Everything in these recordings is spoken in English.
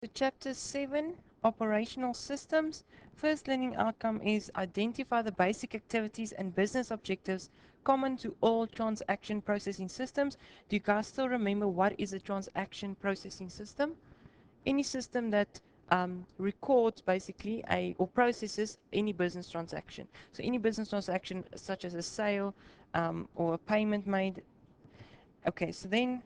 So chapter 7, operational systems. First learning outcome is identify the basic activities and business objectives common to all transaction processing systems. Do you guys still remember what is a transaction processing system? Any system that records basically or processes any business transaction. So any business transaction such as a sale or a payment made. Okay, so then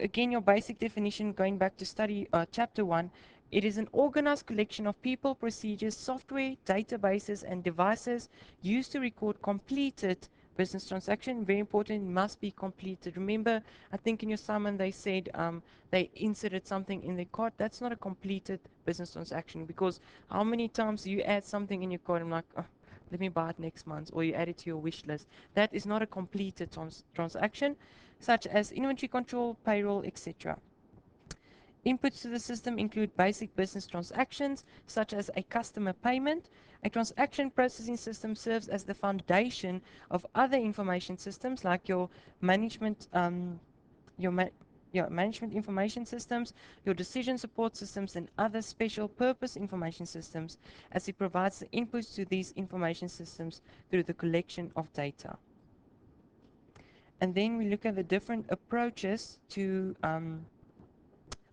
again, your basic definition, going back to study chapter 1, it is an organized collection of people, procedures, software, databases, and devices used to record completed business transaction. Very important, it must be completed. Remember, I think in your summon they said they inserted something in their cart. That's not a completed business transaction, because how many times do you add something in your cart and like, oh, let me buy it next month, or you add it to your wish list. That is not a completed transaction, such as inventory control, payroll, etc. Inputs to the system include basic business transactions, such as a customer payment. A transaction processing system serves as the foundation of other information systems, like your management, your ma yeah, management information systems, your decision support systems, and other special purpose information systems, as it provides the inputs to these information systems through the collection of data. And then we look at the different approaches to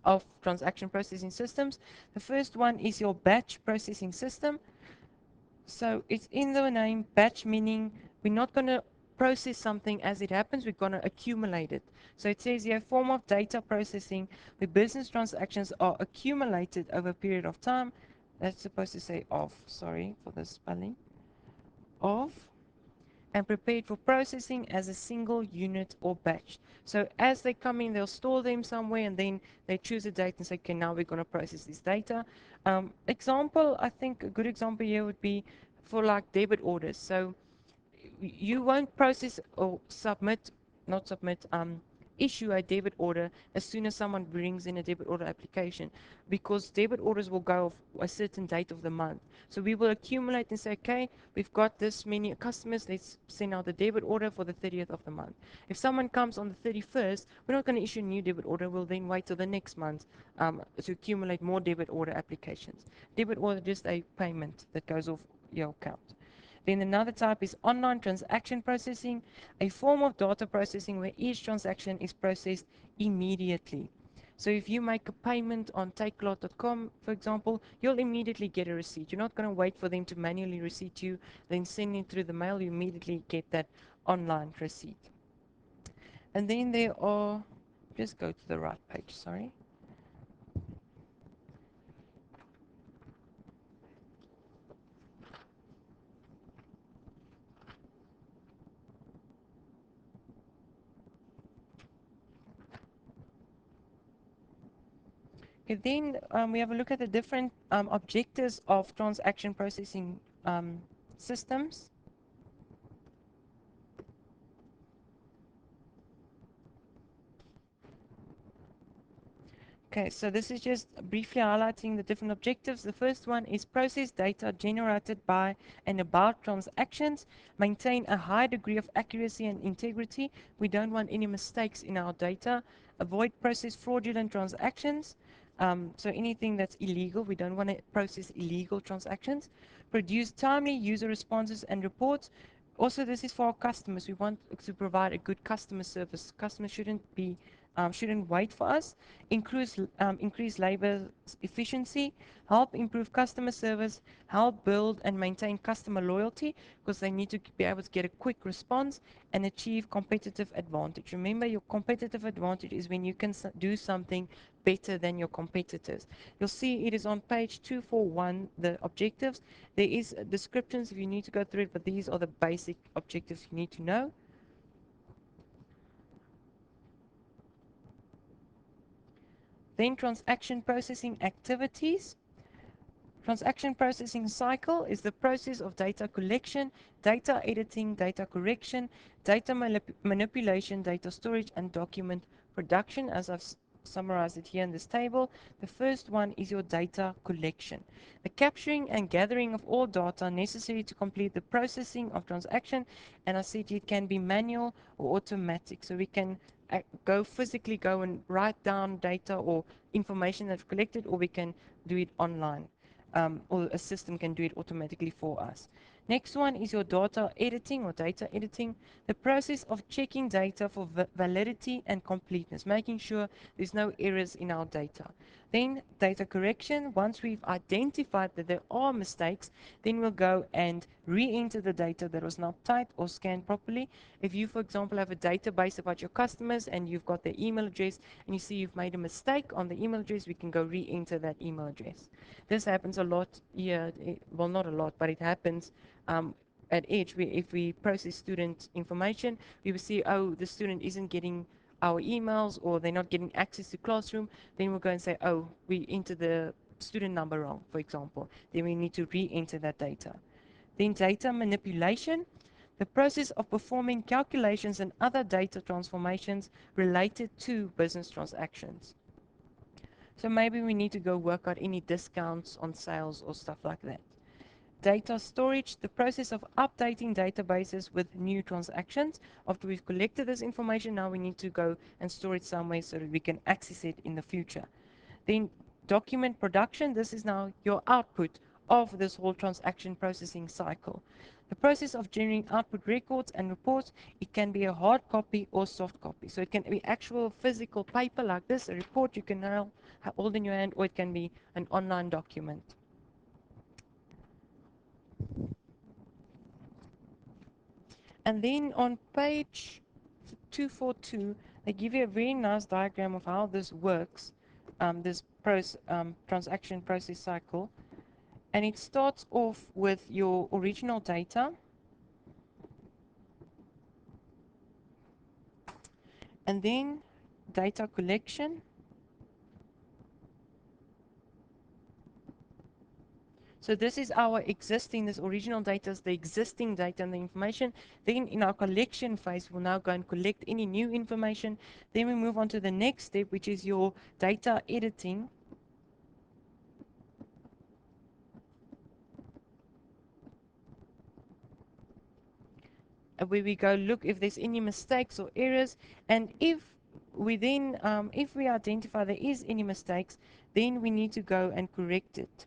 of transaction processing systems. The first one is your batch processing system. So it's in the name batch, meaning we're not going to process something as it happens, we're going to accumulate it. So it says here, form of data processing where business transactions are accumulated over a period of time. That's supposed to say of, sorry for the spelling. Of and prepared for processing as a single unit or batch. So as they come in, they'll store them somewhere, and then they choose a date and say, okay, now we're going to process this data. Example, I think a good example here would be for like debit orders. So you won't process or submit, not submit, issue a debit order as soon as someone brings in a debit order application, because debit orders will go off a certain date of the month. So we will accumulate and say, okay, we've got this many customers, let's send out the debit order for the 30th of the month. If someone comes on the 31st, we're not going to issue a new debit order, we'll then wait till the next month to accumulate more debit order applications. Debit order is just a payment that goes off your account. Then another type is online transaction processing, a form of data processing where each transaction is processed immediately. So if you make a payment on takealot.com, for example, you'll immediately get a receipt. You're not going to wait for them to manually receipt you, then send it through the mail. You immediately get that online receipt. And then there are, just go to the right page, sorry. Okay, then we have a look at the different objectives of transaction processing systems. Okay, so this is just briefly highlighting the different objectives. The first one is process data generated by and about transactions, maintain a high degree of accuracy and integrity. We don't want any mistakes in our data. Avoid process fraudulent transactions. So anything that's illegal, we don't want to process illegal transactions. Produce timely user responses and reports. Also, this is for our customers. We want to provide a good customer service. Customers shouldn't wait for us. Increase labor efficiency, help improve customer service, help build and maintain customer loyalty, because they need to be able to get a quick response and achieve competitive advantage. Remember, your competitive advantage is when you can do something better than your competitors. You'll see it is on page 241, the objectives. There is descriptions if you need to go through it, but these are the basic objectives you need to know. Then transaction processing activities. Transaction processing cycle is the process of data collection, data editing, data correction, data manipulation, data storage, and document production, as I've summarized it here in this table. The first one is your data collection. The capturing and gathering of all data necessary to complete the processing of transaction, and I said it can be manual or automatic. So we can go physically go and write down data or information that's collected, or we can do it online, or a system can do it automatically for us. Next one is your data editing or data editing, the process of checking data for validity and completeness, making sure there's no errors in our data. Then data correction, once we've identified that there are mistakes, then we'll go and re-enter the data that was not typed or scanned properly. If you, for example, have a database about your customers and you've got their email address and you see you've made a mistake on the email address, we can go re-enter that email address. This happens a lot here, well, not a lot, but it happens at Edge. If we process student information, we will see, oh, the student isn't getting our emails or they're not getting access to classroom. Then we'll go and say, oh, we entered the student number wrong, for example. Then we need to re-enter that data. Then data manipulation, the process of performing calculations and other data transformations related to business transactions. So maybe we need to go work out any discounts on sales or stuff like that. Data storage, the process of updating databases with new transactions. After we've collected this information, now we need to go and store it somewhere so that we can access it in the future. Then document production, this is now your output of this whole transaction processing cycle. The process of generating output records and reports, it can be a hard copy or soft copy. So it can be actual physical paper like this, a report you can now hold in your hand, or it can be an online document. And then on page 242, they give you a very nice diagram of how this works, this transaction process cycle. And it starts off with your original data, and then data collection. So this is our existing, this original data is the existing data and the information. Then in our collection phase, we'll now go and collect any new information. Then we move on to the next step, which is your data editing. Where we go look if there's any mistakes or errors, and if we then, if we identify there is any mistakes, then we need to go and correct it.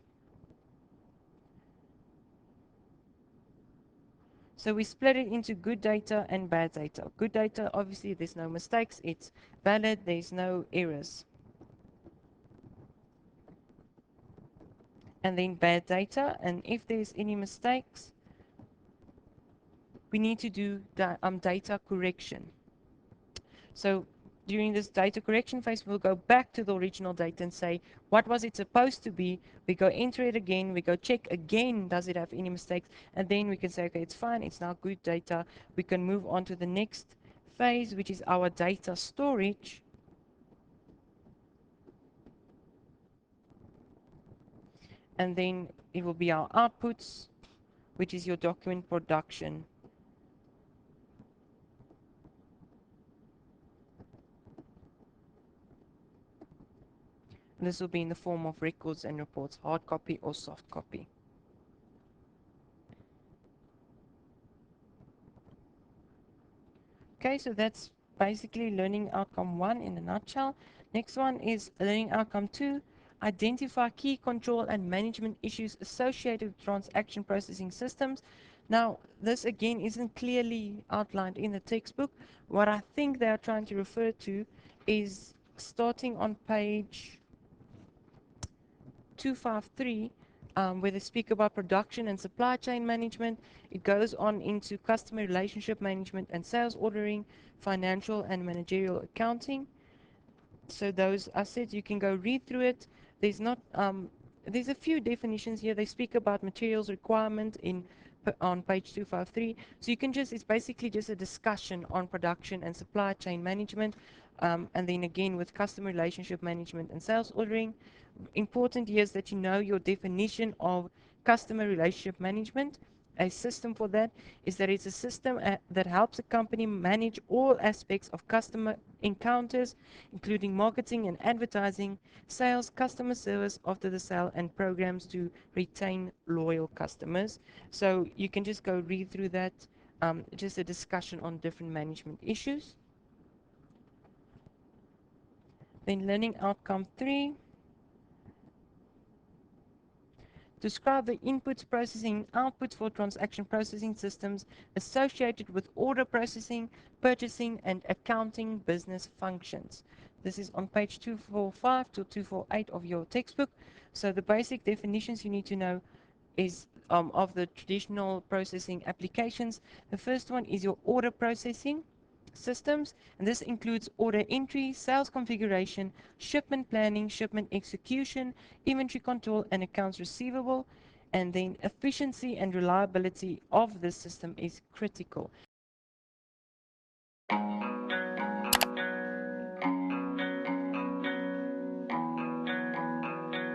So we split it into good data and bad data. Good data, obviously there's no mistakes, it's valid, there's no errors. And then bad data, and if there's any mistakes, we need to do data correction. So during this data correction phase, we'll go back to the original data and say, what was it supposed to be? We go enter it again, we go check again, does it have any mistakes? And then we can say, okay, it's fine, it's now good data. We can move on to the next phase, which is our data storage. And then it will be our outputs, which is your document production. And this will be in the form of records and reports, hard copy or soft copy. Okay, so that's basically learning outcome 1 in a nutshell. Next one is learning outcome 2. Identify key control and management issues associated with transaction processing systems. Now, this again isn't clearly outlined in the textbook. What I think they are trying to refer to is starting on page 253, where they speak about production and supply chain management. It goes on into customer relationship management and sales ordering, financial and managerial accounting. So those, I said, you can go read through it. There's not, there's a few definitions here. They speak about materials requirement on page 253. So you can just, it's basically just a discussion on production and supply chain management. And then again with customer relationship management and sales ordering. Important here is that you know your definition of customer relationship management. A system for that is that it's a system that helps a company manage all aspects of customer encounters, including marketing and advertising, sales, customer service after the sale, and programs to retain loyal customers. So you can just go read through that, just a discussion on different management issues. Then learning outcome 3, describe the inputs, processing, and outputs for transaction processing systems associated with order processing, purchasing, and accounting business functions. This is on page 245 to 248 of your textbook. So the basic definitions you need to know is of the traditional processing applications. The first one is your order processing systems, and this includes order entry, sales configuration, shipment planning, shipment execution, inventory control, and accounts receivable. And then efficiency and reliability of the system is critical.